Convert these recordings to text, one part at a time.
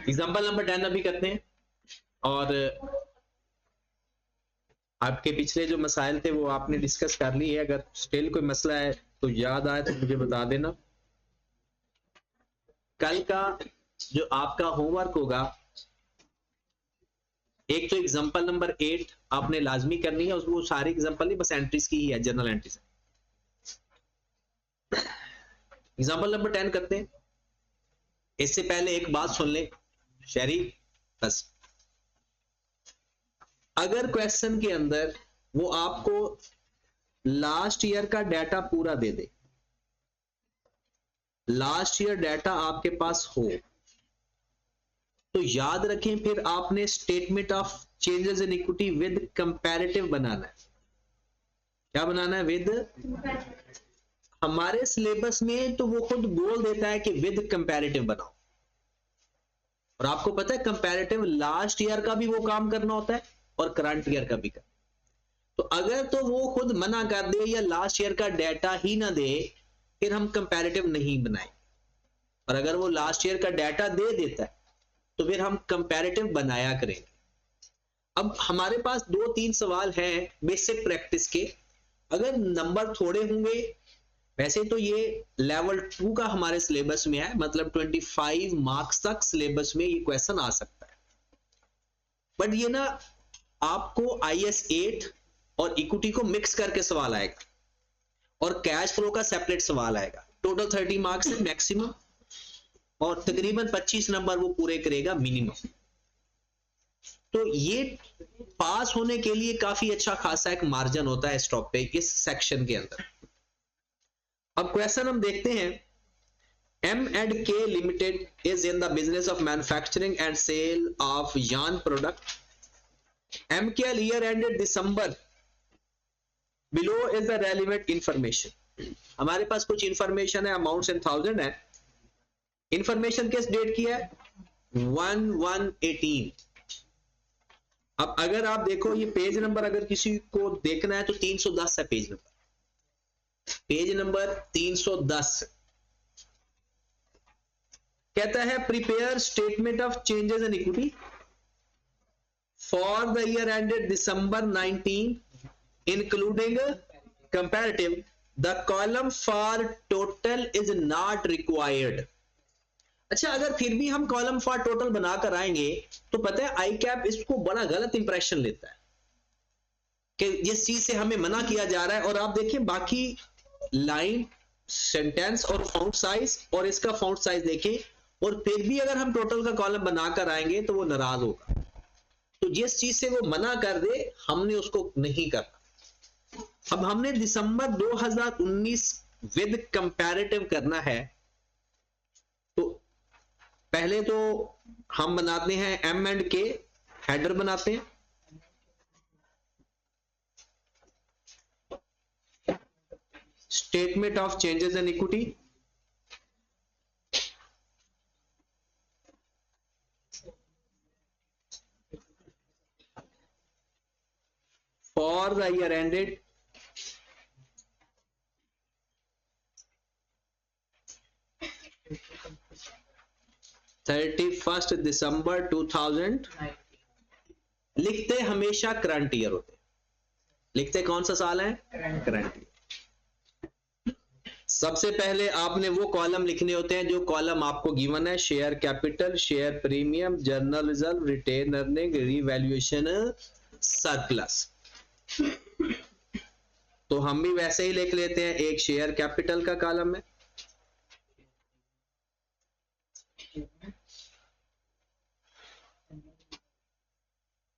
Example number 10 अभी करते हैं, और आपके पिछले जो मसाइल थे वो आपने डिस्कस कर लिए। अगर स्टिल कोई मसला है तो याद आए तो मुझे बता देना। कल का जो आपका होमवर्क होगा, एक तो एग्जाम्पल नंबर 8 आपने लाजमी करनी है, उसको सारी एग्जाम्पल नहीं, बस एंट्रीज की ही है, जनरल एंट्रीज। एग्जाम्पल नंबर 10 करते हैं। इससे पहले एक बात सुन ले शहरी, बस अगर क्वेश्चन के अंदर वो आपको लास्ट ईयर का डाटा पूरा दे दे, लास्ट ईयर डाटा आपके पास हो, तो याद रखें फिर आपने statement of changes in equity with comparative बनाना है। क्या बनाना है? विद। हमारे सिलेबस में तो वो खुद बोल देता है कि विद कंपैरेटिव बनाओ, और आपको पता है कंपैरेटिव लास्ट ईयर का भी वो काम करना होता है और करंट ईयर का भी। तो अगर तो वो खुद मना कर दे या लास्ट ईयर का डाटा ही ना दे, फिर हम कंपैरेटिव नहीं बनाएं। और अगर वो लास्ट ईयर का डाटा दे देता है तो फिर हम कंपैरेटिव बनाया करेंगे। अब हमारे पास 2-3 सवाल हैं बेसिक प्रैक्टिस के। अगर नंबर थोड़े होंगे, वैसे तो ये लेवल 2 का हमारे सिलेबस में है, मतलब 25 मार्क्स तक सिलेबस में ये क्वेश्चन आ सकता है। बट ये ना आपको IS 8 और इक्विटी को मिक्स करके सवाल आएगा, और कैश फ्लो का सेपरेट सवाल आएगा। टोटल 30 मार्क्स है मैक्सिमम, और तकरीबन 25 नंबर वो पूरे करेगा मिनिमम। तो ये पास होने के लिए काफी अच्छा खासा एक मार्जिन होता है इस टॉपिक, इस सेक्शन के अंदर। अब क्वेश्चन हम देखते हैं। M&K Limited is in the business of manufacturing and sale of yarn product. MKL year ended December. Below is the relevant information. हमारे पास कुछ इंफॉर्मेशन है, अमाउंट्स इन 1000 है। इंफॉर्मेशन किस डेट की है? 1/1/18। अब अगर आप देखो ये पेज नंबर, अगर किसी को देखना है तो 310 है पेज नंबर, पेज नंबर 310। कहता है prepare statement of changes in equity for the year ended December 19 including comparative. The column for total is not required. अच्छा, अगर फिर भी हम कॉलम फॉर टोटल बनाकर आएंगे तो पता है आई कैप इसको बड़ा गलत इंप्रेशन लेता है कि जिस चीज से हमें मना किया जा रहा है। और आप देखिए बाकी लाइन, सेंटेंस और फाउंट साइज, और इसका फाउंट साइज देखें, और फिर भी अगर हम टोटल का कॉलम बनाकर आएंगे तो वो नाराज होगा। तो जिस चीज से वो मना कर दे हमने उसको नहीं करना। अब हमने दिसंबर 2019 विद कंपैरेटिव करना है, तो पहले तो हम बनाते हैं M&K, हेडर बनाते हैं। Statement of changes in equity, for the year ended December 31, 2000। लिखते हमेशा करंट ईयर होते, लिखते कौन सा साल है? Current year. सबसे पहले आपने वो कॉलम लिखने होते हैं जो कॉलम आपको गिवन है, share capital, share premium, journal reserve, retain earning, revaluation, surplus. तो हम भी वैसे ही लिख लेते हैं, एक शेयर कैपिटल का कॉलम है,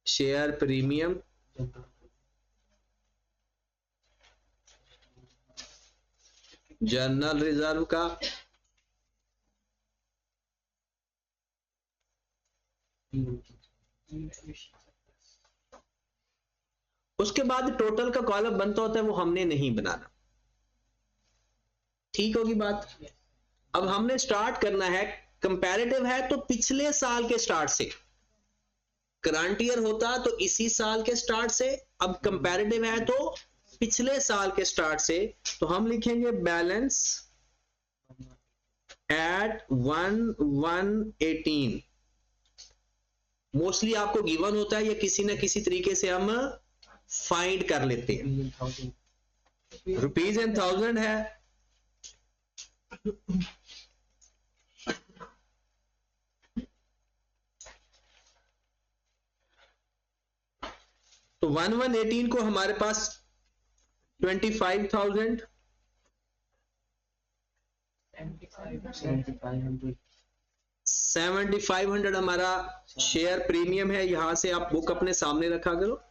शेयर प्रीमियम, जर्नल रिजर्व का, उसके बाद टोटल का कॉलम बनता होता है, वो हमने नहीं बनाना। ठीक होगी बात? अब हमने स्टार्ट करना है, कंपैरेटिव है तो पिछले साल के स्टार्ट से, करंट ईयर होता तो इसी साल के स्टार्ट से, अब कंपैरेटिव है तो पिछले साल के स्टार्ट से। तो हम लिखेंगे बैलेंस एट 1/1/18 मोस्टली आपको गिवन होता है या किसी ना किसी तरीके से हम फाइंड कर लेते हैं। रुपीज एंड थाउजेंड है, तो 1118 को हमारे पास 25,000, 7500 हमारा शेयर प्रीमियम है। यहां से आप बुक अपने सामने रखा करो,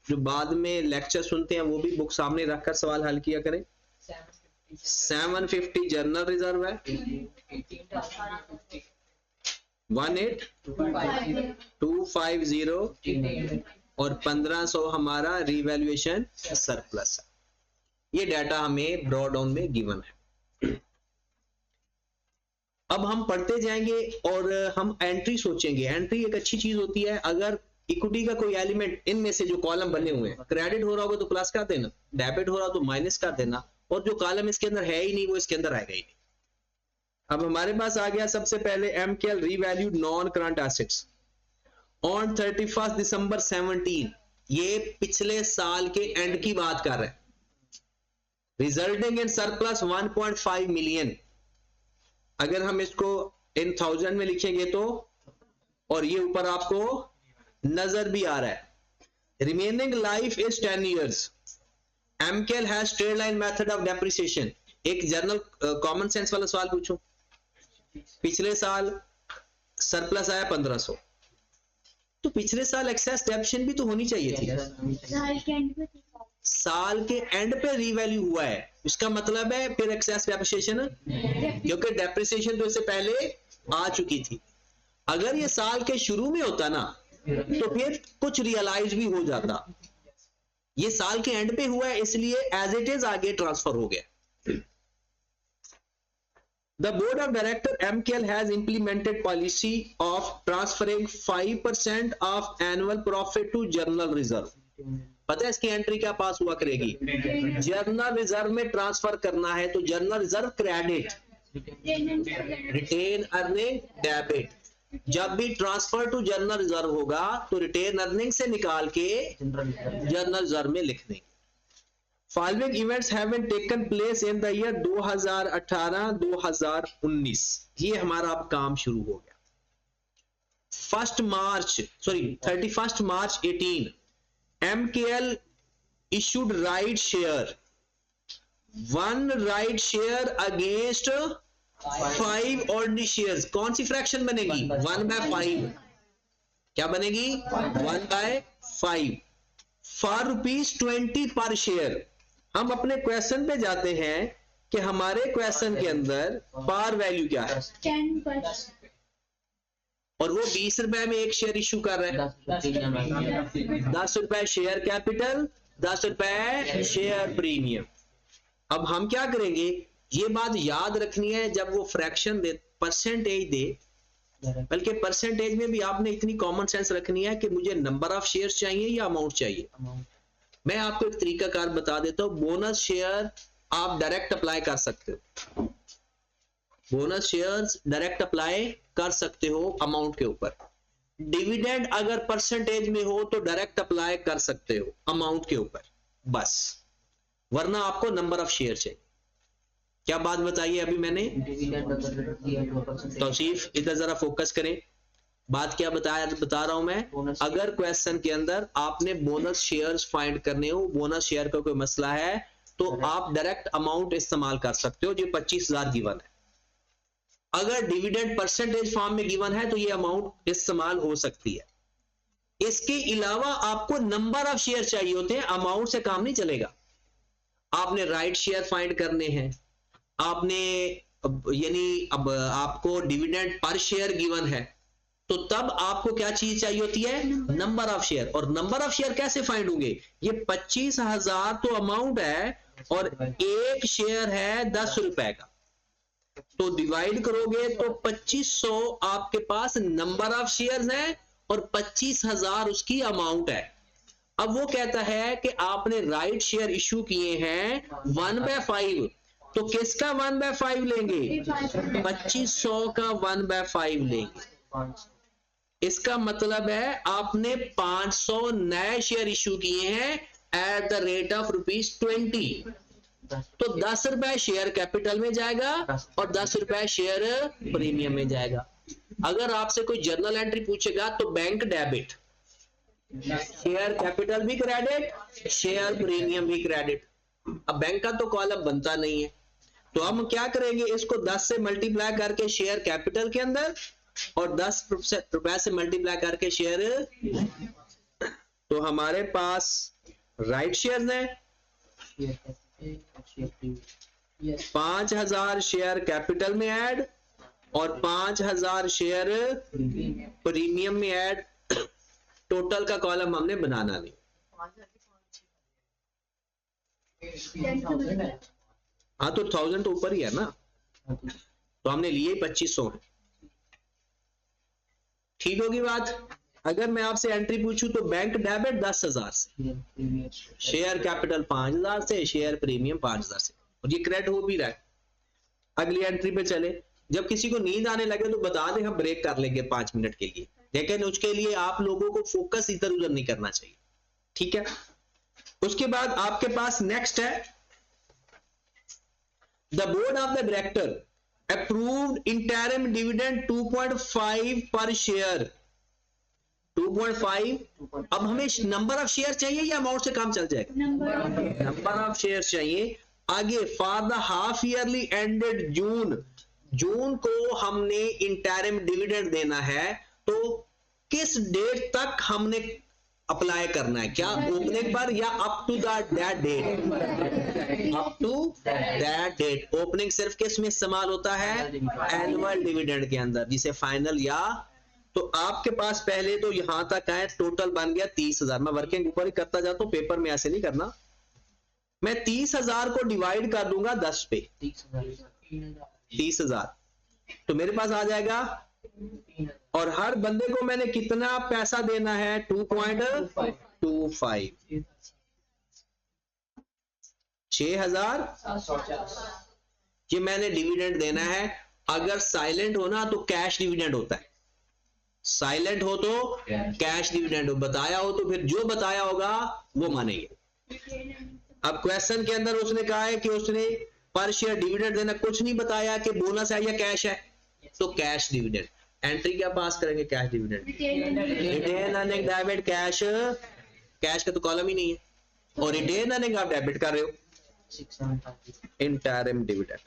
जो बाद में लेक्चर सुनते हैं वो भी बुक सामने रखकर सवाल हल किया करें। 750 जनरल रिजर्व है, 18,250 और 1500 हमारा रिवैल्यूएशन सरप्लस है। ये डाटा हमें ब्रॉड डाउन में गिवन है। अब हम पढ़ते जाएंगे और हम एंट्री सोचेंगे। एंट्री एक अच्छी चीज होती है। अगर इक्विटी का कोई एलिमेंट इनमें से जो कॉलम बने हुए हैं, क्रेडिट हो रहा होगा तो प्लस कर देना, डेबिट हो रहा हो तो माइनस कर देना, और जो कॉलम इसके अंदर है ही नहीं वो इसके अंदर आएगा ही नहीं। अब हमारे पास आ गया सबसे पहले MKL revalued non current assets on 31 December 17। ये पिछले साल के एंड की बात कर रहे हैं। Resulting in surplus 1.5 million. अगर हम इसको इन थाउजेंड में लिखेंगे तो, और ये ऊपर आपको नजर भी आ रहा है, remaining life is 10 years। MKL has straight line method of depreciation. एक जनरल कॉमन सेंस वाला सवाल पूछूं, पिछले साल सरप्लस आया 1500, तो पिछले साल एक्सेस डेप्रिसिएशन भी तो होनी चाहिए थी। साल के एंड पे रीवैल्यू हुआ है, इसका मतलब है फिर एक्सेस डेप्रिसिएशन, क्योंकि डेप्रिसिएशन तो इससे पहले आ चुकी थी। अगर ये साल के शुरू में होता ना तो फिर कुछ रियलाइज भी हो जाता। ये साल के एंड पे हुआ है, इसलिए एज इट इज आगे ट्रांसफर हो गया। The board of director MKL has implemented policy of transferring 5% of annual profit to general reserve। पता है इसकी एंट्री क्या पास हुआ करेगी? जनरल रिजर्व में ट्रांसफर करना है तो general reserve credit, retain earning debit. जब भी ट्रांसफर टू जनरल रिजर्व होगा तो रिटेन अर्निंग से निकाल के जनरल रिजर्व में लिख देंगे। Following events have been taken place in the year 2018-2019। ये हमारा अब काम शुरू हो गया। 31 मार्च 18 MKL issued right share, 1 right share against 5 ordinary shares। कौन सी फ्रैक्शन बनेगी? 1/5। क्या बनेगी? 1/5 फॉर ₹20 पर शेयर। हम अपने क्वेश्चन पे जाते हैं कि हमारे क्वेश्चन के अंदर पार वैल्यू क्या है, 10%। और वो 20 रुपए में एक शेयर इश्यू कर रहे हैं। 10 रुपए शेयर कैपिटल, 10 रुपए शेयर प्रीमियम। अब हम क्या करेंगे, ये बात याद रखनी है, जब वो फ्रैक्शन दे, परसेंटेज दे, बल्कि परसेंटेज में भी आपने इतनी कॉमन सेंस रखनी है कि मुझे नंबर ऑफ शेयर्स चाहिए या अमाउंट चाहिए। मैं आपको एक तरीकाकार बता देता हूं। बोनस शेयर आप डायरेक्ट अप्लाई कर सकते हो, बोनस शेयर्स डायरेक्ट अप्लाई कर सकते हो अमाउंट के ऊपर। डिविडेंड अगर परसेंटेज में हो तो डायरेक्ट अप्लाई कर सकते हो अमाउंट के ऊपर बस, वरना आपको नंबर ऑफ शेयर चाहिए। क्या बात बताइए अभी मैंने? तौसीफ इधर जरा फोकस करें। बात क्या बता रहा हूं मैं। अगर क्वेश्चन के अंदर आपने बोनस शेयर्स फाइंड करने हो, बोनस शेयर का कोई मसला है, तो आप डायरेक्ट अमाउंट इस्तेमाल कर सकते हो, जो 25,000 गिवन है। अगर डिविडेंड परसेंटेज फॉर्म में गिवन है तो ये अमाउंट इस्तेमाल हो सकती है। इसके अलावा आपको नंबर ऑफ शेयर चाहिए होते हैं, अमाउंट से काम नहीं चलेगा। आपने राइट शेयर फाइंड करने हैं, आपने यानी अब आपको डिविडेंड पर शेयर गिवन है, तो तब आपको क्या चीज चाहिए होती है? Number of share. और नंबर ऑफ शेयर कैसे फाइंड होंगे? ये 25,000 तो अमाउंट है और एक शेयर है 10 रुपए का, तो डिवाइड करोगे तो 2500 आपके पास नंबर ऑफ शेयर्स है और 25,000 उसकी अमाउंट है। अब वो कहता है कि आपने राइट शेयर इश्यू किए हैं 1/5, तो किसका 1/5 लेंगे? 2500 का 1/5 लेंगे। इसका मतलब है आपने 500 नए शेयर इश्यू किए हैं एट द रेट ऑफ ₹20, तो 10 रुपए शेयर कैपिटल में जाएगा और 10 रुपए शेयर प्रीमियम में जाएगा। अगर आपसे कोई जर्नल एंट्री पूछेगा तो बैंक डेबिट, शेयर कैपिटल भी क्रेडिट, शेयर प्रीमियम भी क्रेडिट। अब बैंक का तो कॉलम बनता नहीं है, तो हम क्या करेंगे, इसको 10 से मल्टीप्लाई करके शेयर कैपिटल के अंदर और 10 रुपए से मल्टीप्लाई करके शेयर, तो हमारे पास राइट शेयर है 5000 शेयर कैपिटल में ऐड और 5000 शेयर प्रीमियम में ऐड। टोटल का कॉलम हमने बनाना नहीं। हाँ तो 1000 तो ऊपर ही है ना, तो हमने लिए 2500। ठीक होगी बात। अगर मैं आपसे एंट्री पूछूं तो बैंक डेबिट 10,000 से, शेयर कैपिटल 5000 से, शेयर प्रीमियम 5000 से, और ये क्रेडिट हो भी रहा है। अगली एंट्री पे चले। जब किसी को नींद आने लगे तो बता दें, हम ब्रेक कर लेंगे 5 मिनट के लिए, लेकिन उसके लिए आप लोगों को फोकस इधर उधर नहीं करना चाहिए, ठीक है। उसके बाद आपके पास नेक्स्ट है, the board of the director approved interim dividend 2.5 पर शेयर। 2.5। अब हमें नंबर ऑफ शेयर चाहिए या अमाउंट से काम चल जाएगा? नंबर ऑफ शेयर चाहिए। आगे for the half yearly ended June को हमने इंटरिम डिविडेंड देना है, तो किस डेट तक हमने अप्लाई करना है? क्या ओपनिंग पर या up to that date? Up to that date. Opening सिर्फ किस में इस्तेमाल होता है? एनुअल डिविडेंड के अंदर, जिसे फाइनल या, तो आपके पास पहले तो यहां तक आए, टोटल बन गया 30,000। मैं वर्किंग ऊपर ही करता जाता हूं, पेपर में ऐसे नहीं करना। मैं 30,000 को डिवाइड कर दूंगा 10 पे, 30,000, तो मेरे पास आ जाएगा। और हर बंदे को मैंने कितना पैसा देना है? 2.25, 6,000 ये मैंने डिविडेंड देना है। अगर साइलेंट हो ना तो कैश डिविडेंड होता है, साइलेंट हो तो कैश डिविडेंड हो, बताया हो तो फिर जो बताया होगा वो मानेंगे। अब क्वेश्चन के अंदर उसने कहा है कि उसने पर शेयर डिविडेंड देना, कुछ नहीं बताया कि बोनस है या कैश है, तो कैश डिविडेंड। एंट्री क्या पास करेंगे? Cash dividend. Retain earning debit cash, cash का तो कॉलम ही नहीं है, और रिटेन अर्निंग आप डेबिट कर रहे हो, इंटरिम डिविडेंड।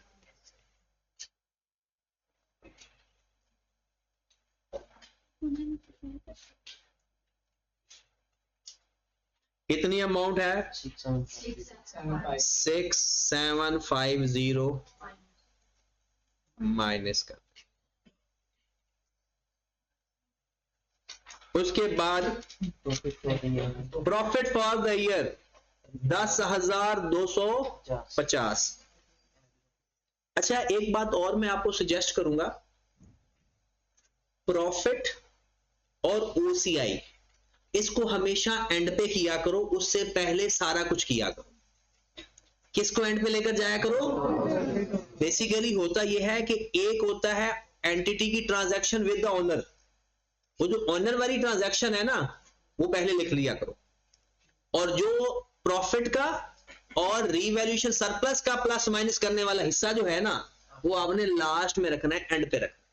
कितनी अमाउंट है? 6750 माइनस कर। उसके बाद प्रॉफिट फॉर द ईयर 10,250। अच्छा, एक बात और मैं आपको सजेस्ट करूंगा, प्रॉफिट और ओसीआई इसको हमेशा एंड पे किया करो, उससे पहले सारा कुछ किया करो। किसको एंड पे लेकर जाया करो? बेसिकली होता यह है कि एक होता है एंटिटी की ट्रांजैक्शन विद द ओनर, वो जो ओनर वाली ट्रांजैक्शन है ना, वो पहले लिख लिया करो, और जो प्रॉफिट का और रीवैल्यूएशन सरप्लस का प्लस माइनस करने वाला हिस्सा जो है ना, वो आपने लास्ट में रखना है, एंड पे रखना।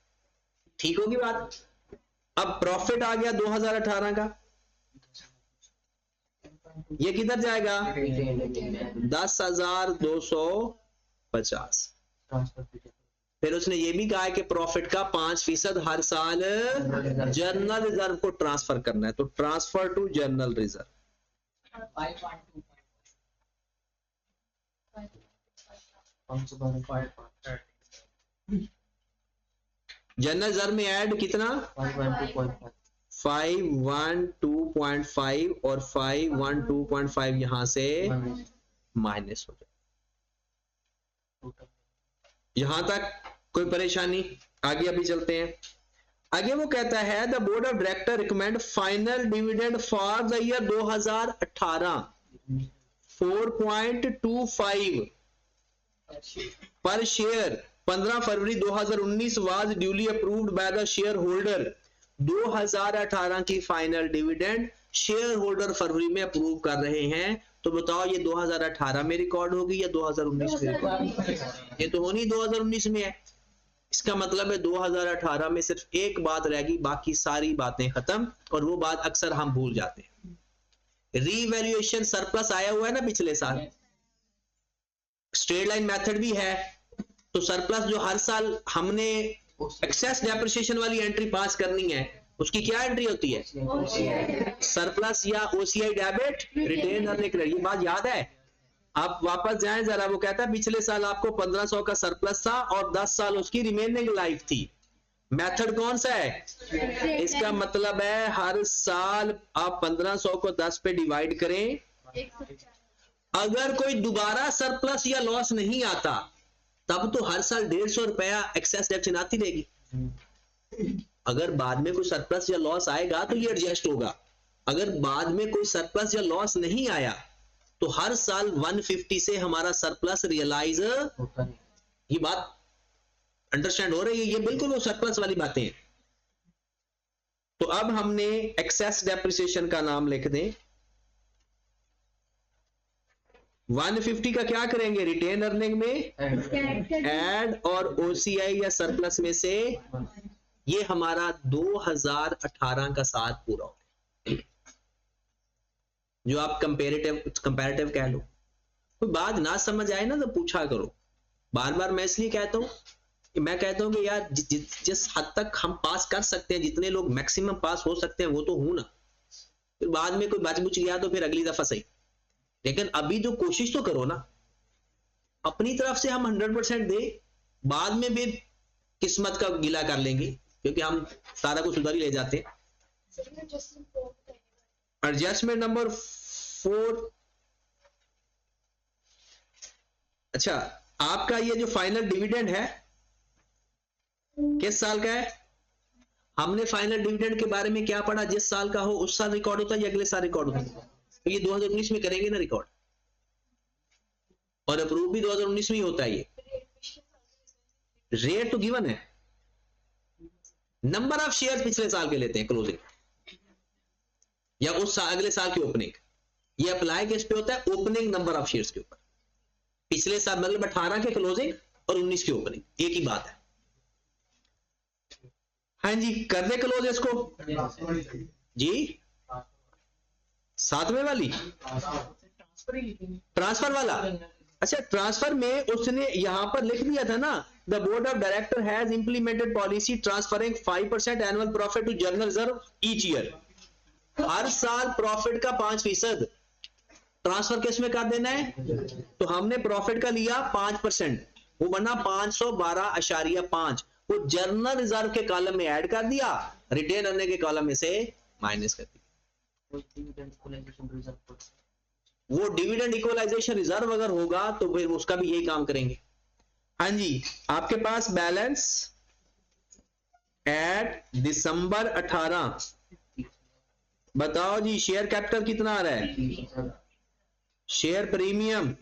ठीक होगी बात। अब प्रॉफिट आ गया 2018 का, ये किधर जाएगा? 10,250। फिर उसने ये भी कहा है कि प्रॉफिट का 5% हर साल जर्नल रिजर्व को ट्रांसफर करना है, तो transfer to journal reserve. Journal reserve में ऐड कितना? 512.5 और 512.5 यहां से माइनस हो जाए। यहां तक कोई परेशानी? आगे अभी चलते हैं। आगे वो कहता है the board of director recommend final dividend for the year 2018 4.25 पर share 15 February 2019 was duly approved by the share holder 2018 की फाइनल डिविडेंड शेयर होल्डर फरवरी में अप्रूव कर रहे हैं, तो बताओ ये 2018 में रिकॉर्ड होगी या 2019 में रिकॉर्ड? ये तो होनी 2019 में है। इसका मतलब है 2018 में सिर्फ एक बात रहेगी, बाकी सारी बातें खत्म, और वो बात अक्सर हम भूल जाते हैं। रीवैल्यूएशन सरप्लस आया हुआ है ना पिछले साल, स्ट्रेट लाइन मेथड भी है, तो सरप्लस जो हर साल हमने एक्सेस डेप्रिसिएशन वाली एंट्री पास करनी है, उसकी क्या एंट्री होती है? सरप्लस या OCI debit retain earning credit. ये बात याद है? आप वापस जाएं जरा, वो कहता है पिछले साल आपको 1500 का सरप्लस था और 10 साल उसकी रिमेनिंग लाइफ थी। मेथड कौन सा है? इसका मतलब है हर साल आप 1500 को 10 पे डिवाइड करें, अगर कोई दोबारा सरप्लस या लॉस नहीं आता तब तो हर साल 150 रुपया एक्सेस डेप्ट आती रहेगी। अगर बाद में कोई सरप्लस या लॉस आएगा तो ये एडजस्ट होगा। अगर बाद में कोई सरप्लस या लॉस नहीं आया तो हर साल 150 से हमारा सरप्लस रियलाइज होता है। ये बात अंडरस्टैंड हो रही है? ये बिल्कुल वो सरप्लस वाली बातें हैं। तो अब हमने एक्सेस डेप्रिसिएशन का नाम लिख दें, 150 का क्या करेंगे? रिटेन अर्निंग में ऐड, और ओसीआई या सरप्लस में से ये हमारा 2018 का साल पूरा हो गया, जो आप कंपैरेटिव कह लो। कोई बात ना समझ आए ना तो पूछा करो। बार बार मैं इसलिए कहता हूं कि मैं कहता हूं कि यार जिस हद तक हम पास कर सकते हैं, जितने लोग मैक्सिमम पास हो सकते हैं वो तो हूं ना, फिर बाद में कोई बच बुच गया तो फिर अगली दफा सही, लेकिन अभी जो कोशिश तो करो ना, अपनी तरफ से हम 100% दे, बाद में भी किस्मत का गिला कर लेंगे क्योंकि हम सारा कुछ उधर ही ले जाते हैं। Adjustment number 4। अच्छा, आपका ये जो फाइनल डिविडेंड है किस साल का है? हमने फाइनल डिविडेंड के बारे में क्या पढ़ा? जिस साल का हो उस साल रिकॉर्ड होता है या अगले साल रिकॉर्ड होता है? तो ये 2019 में करेंगे ना रिकॉर्ड, और अप्रूव भी 2019 में ही होता है। ये रेट तो गिवन है, नंबर ऑफ शेयर पिछले साल के लेते हैं क्लोजिंग, या उस साल अगले साल की ओपनिंग। ये अप्लाई किस पे होता है? ओपनिंग नंबर ऑफ शेयर्स के ऊपर। पिछले साल मतलब 18 के क्लोजिंग और 19 की ओपनिंग, एक ही बात है। हाँ जी, कर दे क्लोज इसको जी। 7वें वाली ट्रांसफर वाला। अच्छा, ट्रांसफर में उसने यहां पर लिख दिया था ना, the board of director has implemented policy transferring 5% annual profit to general reserve each year. हर साल प्रॉफिट का 5% ट्रांसफर किस में कर देना है? तो हमने प्रॉफिट का लिया 5%, वो बना 512.5, वो जनरल रिजर्व के कॉलम में ऐड कर दिया, रिटेन अर्निंग के कॉलम में से माइनस कर दिया। वो डिविडेंड इक्वलाइजेशन रिजर्व अगर होगा तो फिर उसका भी यही काम करेंगे। हाँ जी, आपके पास बैलेंस एट दिसंबर 18, बताओ जी शेयर कैपिटल कितना आ रहा है? शेयर प्रीमियम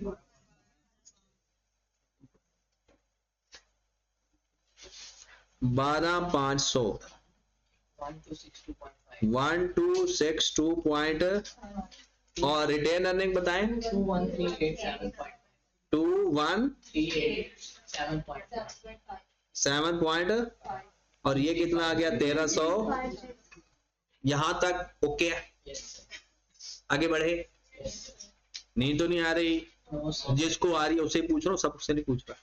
12,500, 1262 पॉइंट, और रिटेन अर्निंग बताएं 2137 पॉइंट, और ये कितना आ गया? 1300। यहां तक ओके है? आगे बढ़े? नींद तो नहीं आ रही? जिसको आ रही है उसे पूछ रहा हूं, सबसे नहीं पूछ रहा।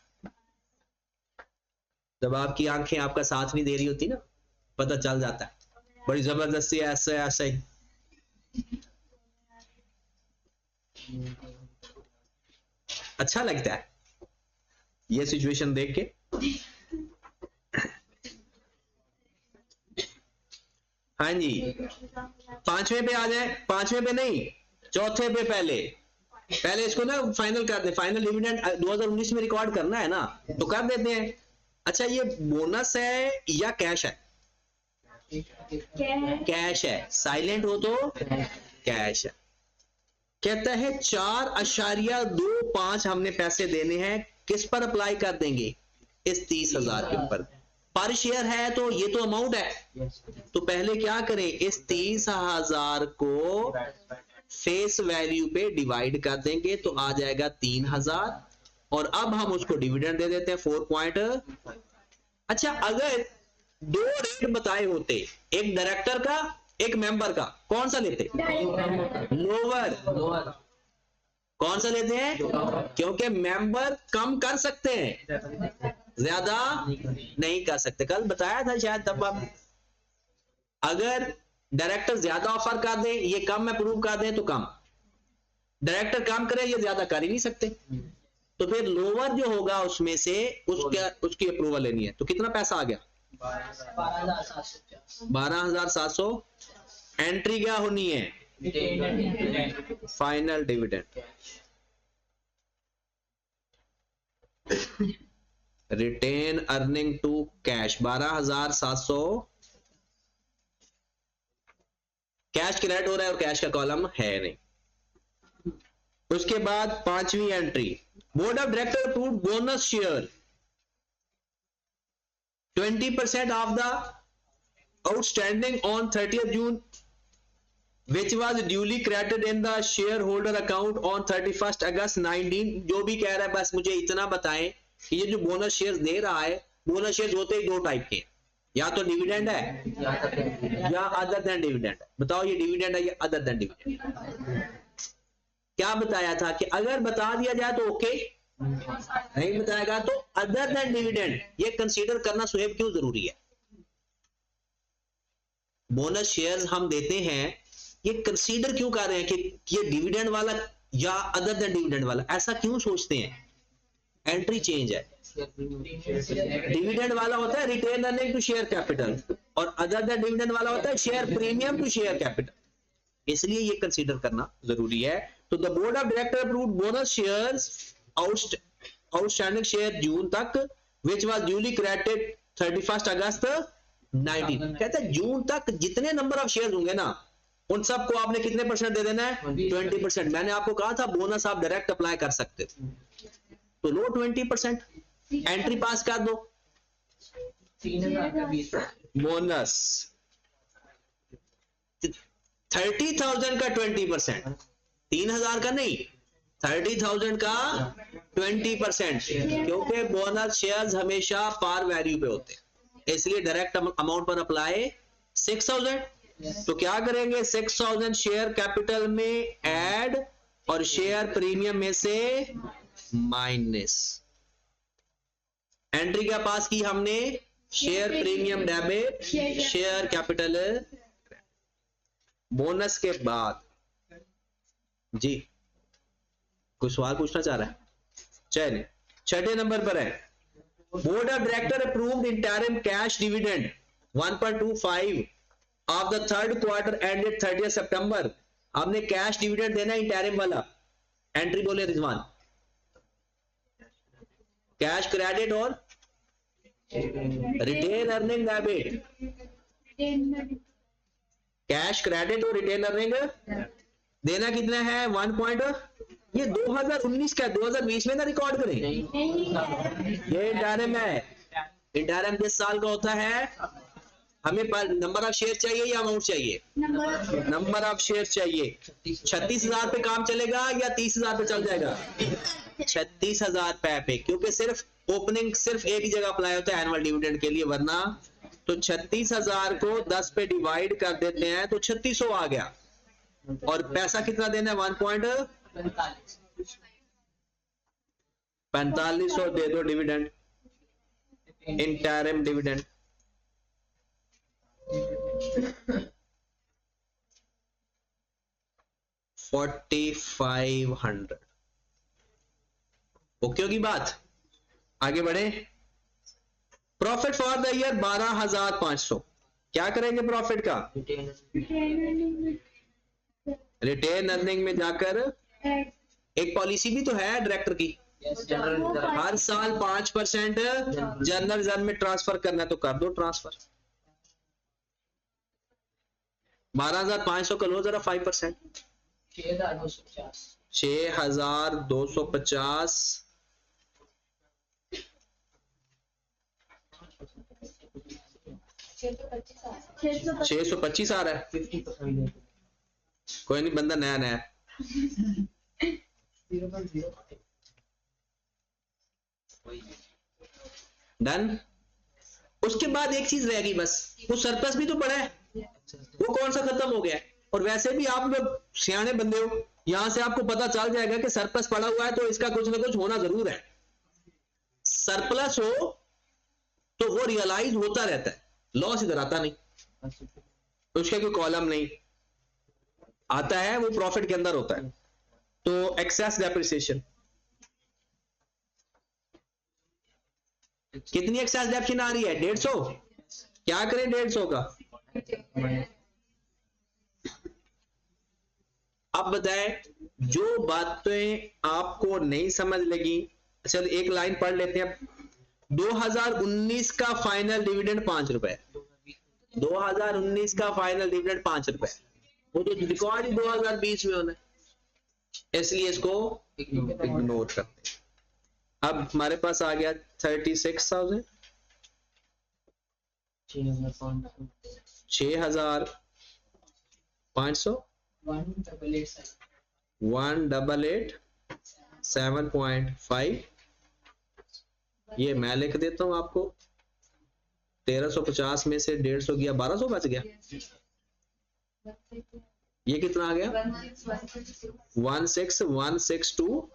जब आपकी आंखें आपका साथ नहीं दे रही होती ना, पता चल जाता है, बड़ी जबरदस्ती ऐसे ऐसे ही। अच्छा लगता है ये सिचुएशन देख के। हाँ जी, 5वें पे आ जाए। 5वें पे नहीं, 4थे पे पहले इसको ना फाइनल कर दे। फाइनल डिविडेंड 2019 में रिकॉर्ड करना है ना, तो कर देते हैं। अच्छा, ये बोनस है या कैश है? कैश है। साइलेंट हो तो कैश है। कहता है 4.25 हमने पैसे देने हैं, किस पर अप्लाई कर देंगे? इस 30,000 के ऊपर पर शेयर है तो ये तो अमाउंट है। तो पहले क्या करें, इस 30,000 को फेस वैल्यू पे डिवाइड कर देंगे तो आ जाएगा 3,000, और अब हम उसको डिविडेंड दे देते हैं 4 अच्छा, अगर 2 रेट बताए होते, एक डायरेक्टर का एक मेंबर का, कौन सा लेते? लोअर। कौन सा लेते हैं? क्योंकि मेंबर कम कर सकते हैं, ज्यादा नहीं कर सकते। कल बताया था शायद तब आप, अगर डायरेक्टर ज्यादा ऑफर कर दे, ये कम में प्रूव कर दे तो कम, डायरेक्टर कम करे, ये ज्यादा कर ही नहीं सकते। तो फिर लोअर जो होगा उसमें से उसकी अप्रूवल लेनी है। तो कितना पैसा आ गया? 12,700। एंट्री क्या होनी है? Final dividend. Retain earning to cash 12,700 cash credit हो रहा है और कैश का कॉलम है नहीं। उसके बाद 5वीं entry, board of director approved bonus share 20% of the outstanding on 30th June which was duly credited in the shareholder account on 31st August 19। जो भी कह रहा है बस मुझे इतना बताएं कि ये जो बोनस शेयर्स दे रहा है, बोनस शेयर्स होते ही 2 टाइप के, या तो डिविडेंड है या अदर देन डिविडेंड। बताओ ये डिविडेंड है या अदर देन डिविडेंड? क्या बताया था कि अगर बता दिया जाए तो ओके, नहीं बताएगा तो अदर देन डिविडेंड। ये कंसीडर करना सुहेब क्यों जरूरी है? बोनस शेयर्स हम देते हैं, ये कंसीडर क्यों कर रहे हैं कि ये डिविडेंड वाला या अदर देन डिविडेंड वाला, ऐसा क्यों सोचते हैं? एंट्री चेंज है। डिविडेंड वाला होता है retain earning to share capital, और अदर देन डिविडेंड वाला होता है share premium to share capital, इसलिए ये कंसीडर करना जरूरी है। तो the board of director approved bonus shares outstanding share June तक which was duly credited 31st August 19। कहते हैं जून तक जितने नंबर ऑफ शेयर होंगे ना, उन सबको आपने कितने % दे देना है? 20%। मैंने आपको कहा था बोनस आप डायरेक्ट अप्लाई कर सकते हो, तो लो 20%, एंट्री पास कर दो। 3,000 बोनस 30,000 का 20%, 3,000 का नहीं, 30,000 का 20%, क्योंकि बोनस शेयर्स हमेशा पार वैल्यू पे होते हैं, इसलिए डायरेक्ट अमाउंट पर अप्लाई 6,000। तो क्या करेंगे? 6,000 शेयर कैपिटल में ऐड और शेयर प्रीमियम में से माइनस। एंट्री क्या पास की हमने? Share premium debit, share capital. Bonus के बाद जी कोई सवाल पूछना चाह रहा है? चलिए 6ठे नंबर पर है, board of director approved interim cash dividend 1.25 of the 3rd quarter ended 30th September। हमने कैश डिविडेंड देना इंटरिम वाला। एंट्री बोले रिजवान? कैश क्रेडिट और retain earning debit. Cash credit और रिटेन अर्निंग देना कितना है? 1. ये 2019 का, 2020 में ना रिकॉर्ड करें, ये इंटरिम है। इंटरिम किस साल का होता है? हमें नंबर ऑफ शेयर चाहिए या अमाउंट चाहिए? नंबर ऑफ शेयर चाहिए। 36,000 पे काम चलेगा या 30,000 पे चल जाएगा? 36,000 पे, क्योंकि सिर्फ ओपनिंग सिर्फ एक ही जगह अप्लाई होता है एनुअल डिविडेंड के लिए, वरना तो 36,000 को 10 पे डिवाइड कर देते हैं तो 3600 आ गया। और पैसा कितना देना है? 1.45 दे दो डिविडेंड, इंटरिम डिविडेंड। $4,500। ओके होगी बात? आगे बढ़े। Profit for the year 12,500। क्या करेंगे प्रॉफिट का? रिटेन अर्निंग में जाकर एक पॉलिसी भी तो है डायरेक्टर की, हर साल 5% जनरल रिजर्व में ट्रांसफर करना है तो कर दो ट्रांसफर। 12,500 का लो जरा 5%, 6,250। 625 आ रहा है। कोई नहीं, बंदा नया नया। डन। उसके बाद एक चीज रह गई बस, वो सरप्लस भी तो पड़ा है, वो कौन सा खत्म हो गया है। और वैसे भी आप लोग सियाने बंदे हो, यहां से आपको पता चल जाएगा कि सरप्लस पड़ा हुआ है तो इसका कुछ ना कुछ होना जरूर है। सरप्लस हो तो वो रियलाइज होता रहता है, लॉस इधर आता नहीं, उसका कोई कॉलम नहीं आता है, वो प्रॉफिट के अंदर होता है। तो एक्सेस डेप्रिसिएशन, कितनी एक्सेस डेप्रिसिएशन आ रही है? 150। क्या करें 150 का? अब बताएं, जो बातें आपको नहीं समझ लगी, चल एक लाइन पढ़ लेते हैं। 2019 का फाइनल डिविडेंड 5 रुपए, 2019 का फाइनल डिविडेंड 5 रुपए, वो तो रिकॉर्ड ही 2020 में होना है, इसलिए इसको इग्नोर करते हैं। अब हमारे पास आ गया 36,000, 6,500, 188.7.5, ये मैं लिख देता हूं आपको। 1350 में से 150 गया, 1200 बच गया। ये कितना आ गया? 16162।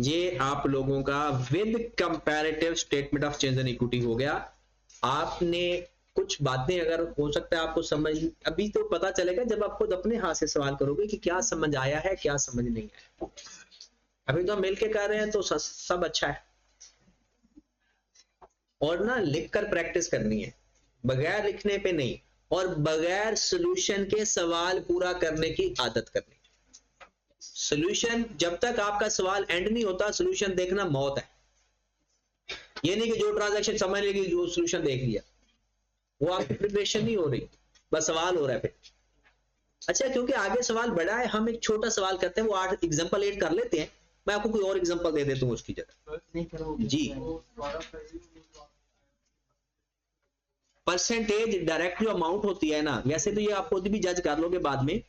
ये आप लोगों का with comparative statement of change in equity हो गया। आपने कुछ बातें अगर हो सकता है आपको समझ, अभी तो पता चलेगा जब आप खुद अपने हाथ से सवाल करोगे कि क्या समझ आया है क्या समझ नहीं आया। अभी तो हम मिलके कर रहे हैं तो सब अच्छा है। और ना लिखकर प्रैक्टिस करनी है, बगैर लिखने पे नहीं, और बगैर सॉल्यूशन के सवाल पूरा करने की आदत करनी। सॉल्यूशन जब तक आपका सवाल एंड नहीं होता, सॉल्यूशन देखना मौत है। ये नहीं कि जो ट्रांजैक्शन समझ लेगी जो सॉल्यूशन देख लिया, वो आपकी प्रिपरेशन नहीं हो रही, बस सवाल हो रहा है फिर। अच्छा, क्योंकि आगे सवाल बड़ा है, हम एक छोटा सवाल करते हैं, वो 8 एग्जांपल 8 कर लेते हैं। मैं आपको कोई और एग्जांपल दे देता हूं उसकी जगह। जी, परसेंटेज डायरेक्ट जो अमाउंट होती है ना, वैसे तो ये आप खुद भी जज कर लोगे बाद में।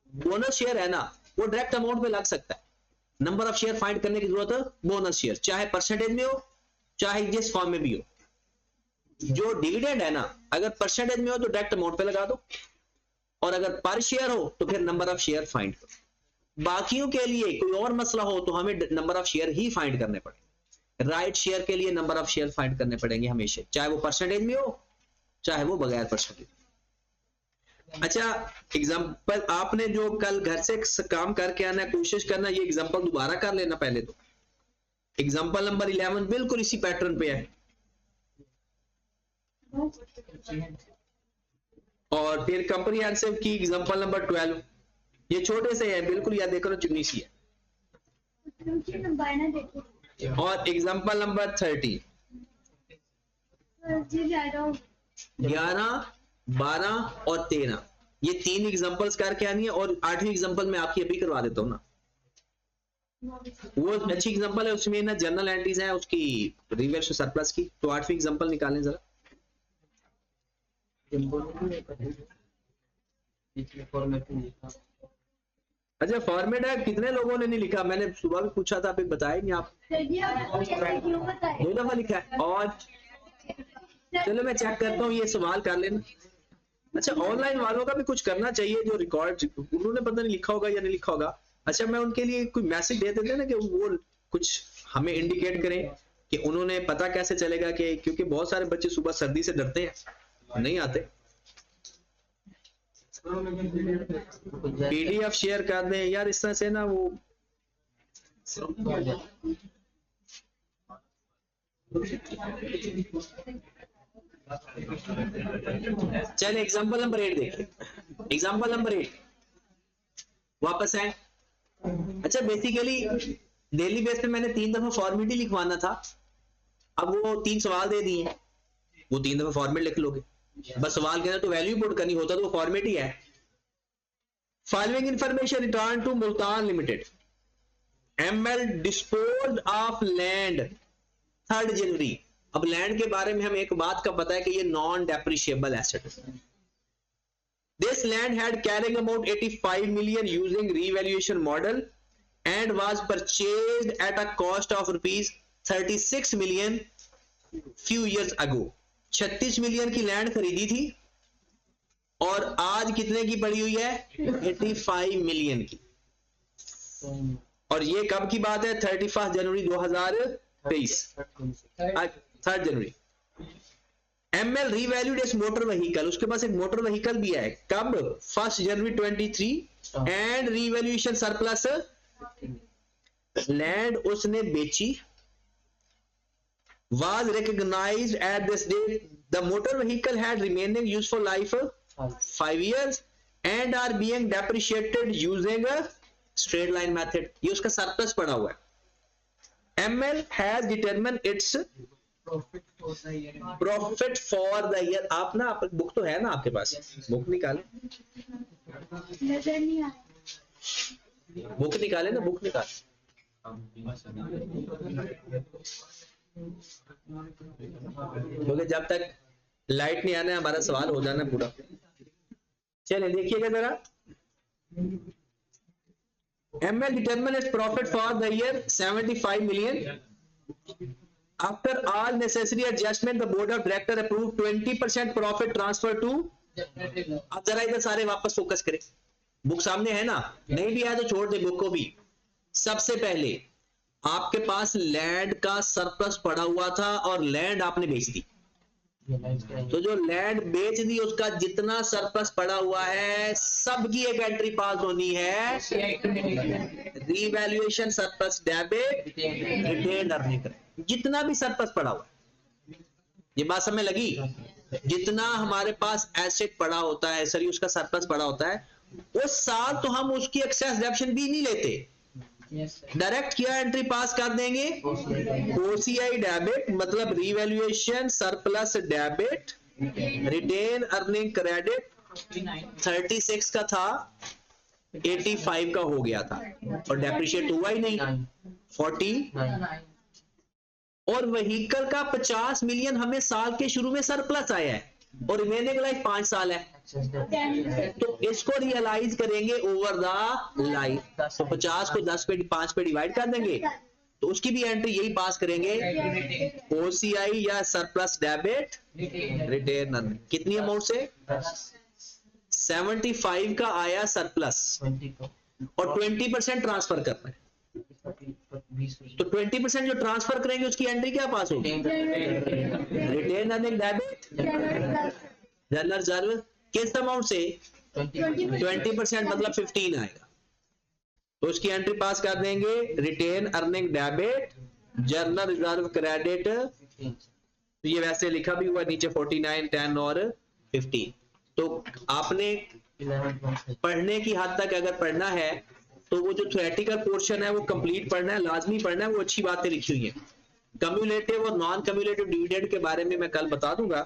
बोनस शेयर है ना, वो डायरेक्ट अमाउंट पे लग सकता है। नंबर ऑफ शेयर फाइंड करने की जरूरत है बोनस शेयर, चाहे परसेंटेज में हो चाहे जिस फॉर्म में भी हो। जो डिविडेंड है ना, अगर परसेंटेज में हो तो डायरेक्ट अमाउंट पे लगा दो, और अगर पर शेयर हो तो फिर नंबर ऑफ शेयर फाइंड करो। बाकियों के लिए कोई और मसला हो तो हमें number of share he find करने पड़ेंगे। राइट शेयर के लिए नंबर ऑफ शेयर फाइंड करने पड़ेंगे हमेशा, चाहे वो परसेंटेज में हो चाहे वो बगैर परसेंटेज। अच्छा, एग्जाम्पल आपने जो कल घर से काम करके आना, कोशिश करना ये एग्जाम्पल दोबारा कर लेना पहले तो। एग्जाम्पल नंबर 11 बिल्कुल इसी पैटर्न पे है, और फिर कंप्रीहेंसिव की एग्जांपल नंबर 12, ये छोटे से है बिल्कुल, याद देखो चुनी सी है। और एग्जांपल नंबर 13, 11, 12 और 13, ये 3 एग्जांपल्स करके आनी है। और 8वीं एग्जांपल में आपकी अभी करवा देता हूं ना, वो अच्छी एग्जांपल है, उसमें ना जर्नल एंट्रीज है उसकी रिवर्स सरप्लस की। तो 8वीं एग्जांपल निकालें जरा। अच्छा, फॉर्मेट है, कितने लोगों ने नहीं लिखा? मैंने सुबह भी पूछा था, अभी बताए नहीं आप। 2 दफा लिखा है। और चलो मैं चेक करता हूँ, ये सवाल कर लेना। अच्छा, ऑनलाइन वालों का भी कुछ करना चाहिए, जो रिकॉर्ड उन्होंने पता नहीं लिखा होगा या नहीं लिखा होगा। अच्छा, मैं उनके लिए कोई मैसेज दे देते ना कि वो कुछ हमें इंडिकेट करें कि उन्होंने पता कैसे चलेगा कि, क्योंकि बहुत सारे बच्चे सुबह सर्दी से डरते हैं, नहीं आते। पीडीएफ शेयर कर दें यार, इस तरह से ना वो चलिए एग्जांपल नंबर 8 देखिए। एग्जांपल नंबर 8 वापस है। अच्छा, बेसिकली डेली बेस पे मैंने 3 दफा फॉर्मेट ही लिखवाना था। अब वो 3 सवाल दे दिए, वो 3 दफा फॉर्मेट लिख लोगे, बस सवाल के अंदर तो वैल्यू पुट करनी होता तो वो फॉर्मेट ही है। Following information return to Multan limited ML dispose of land 3 जनवरी। अब लैंड के बारे में हमें एक बात का पता है कि ये नॉन डेप्रिशिएबल एसेट है। This land had carrying amount 85 million using revaluation model and was purchased at a cost of rupees 36 million few years ago। 36 million की लैंड खरीदी थी और आज कितने की पड़ी हुई है? 85 मिलियन की। और ये कब की बात है? 31 जनवरी 2023, 3 जनवरी। ML revalued इस मोटर व्हीकल, उसके पास एक मोटर व्हीकल भी है। कब? 1 जनवरी 23 एंड रिवैल्यूएशन सरप्लस लैंड उसने बेची। was recognized at this date the motor vehicle had remaining useful life 5 years and are being depreciated using a straight line method। ये उसका सरप्लस पड़ा हुआ है। ML has determined its profit for the year. आप ना book तो है ना आपके पास? बुक निकाले, बुक निकाले ना, बुक निकाले। क्योंकि जब तक लाइट नहीं आना हमारा सवाल हो जाना पूरा। चलिए देखिएगा जरा। ML determine its profit for the year 75 million। After all necessary adjustment, the board of director approved 20% profit transfer to। अब जरा इधर सारे वापस फोकस करें। बुक सामने है ना? नहीं भी है तो छोड़ दे बुक को भी। सबसे पहले आपके पास लैंड का सरप्लस पड़ा हुआ था और लैंड आपने बेच दी। तो जो लैंड बेच दी उसका जितना सरप्लस पड़ा हुआ है सबकी एक एंट्री पास होनी है। Revaluation surplus debit retain earning, जितना भी सरप्लस पड़ा हुआ है। ये बात समझ लगी? जितना हमारे पास एसेट पड़ा होता है, सॉरी उसका सरप्लस पड़ा होता है, उस साल तो हम उसकी एक्सेस डेप्शन भी नहीं लेते, डायरेक्ट किया एंट्री पास कर देंगे। OCI डेबिट मतलब revaluation surplus debit retain earning credit 36 का था 85 का हो गया था और डेप्रिशिएट हुआ ही नहीं 40। और व्हीकल का 50 मिलियन हमें साल के शुरू में सरप्लस आया है और रिमेनिंग लाइफ 5 साल है, तो इसको रियलाइज करेंगे ओवर द लाइफ। तो 50 को 10 पे 5 पे डिवाइड कर देंगे तो उसकी भी एंट्री यही पास करेंगे, OCI या सरप्लस डेबिट रिटेन अर्निंग। कितनी अमाउंट से? 75 का आया सरप्लस और 20% ट्रांसफर करना है, तो 20% जो ट्रांसफर करेंगे उसकी एंट्री क्या पास होगी? Retain earning debit general reserve. किस अमाउंट से? 20% मतलब 15 आएगा, तो उसकी एंट्री पास कर देंगे retain earning debit general reserve credit. तो ये वैसे लिखा भी हुआ नीचे 49, 10 और 15। तो आपने पढ़ने की हद तक अगर पढ़ना है तो वो जो थ्योरेटिकल पोर्शन है वो कंप्लीट पढ़ना है, लाजमी पढ़ना है, वो अच्छी बातें लिखी हुई हैं। कम्युलेटिव और नॉन कम्युलेटिव डिविडेंड के बारे में मैं कल बता दूंगा।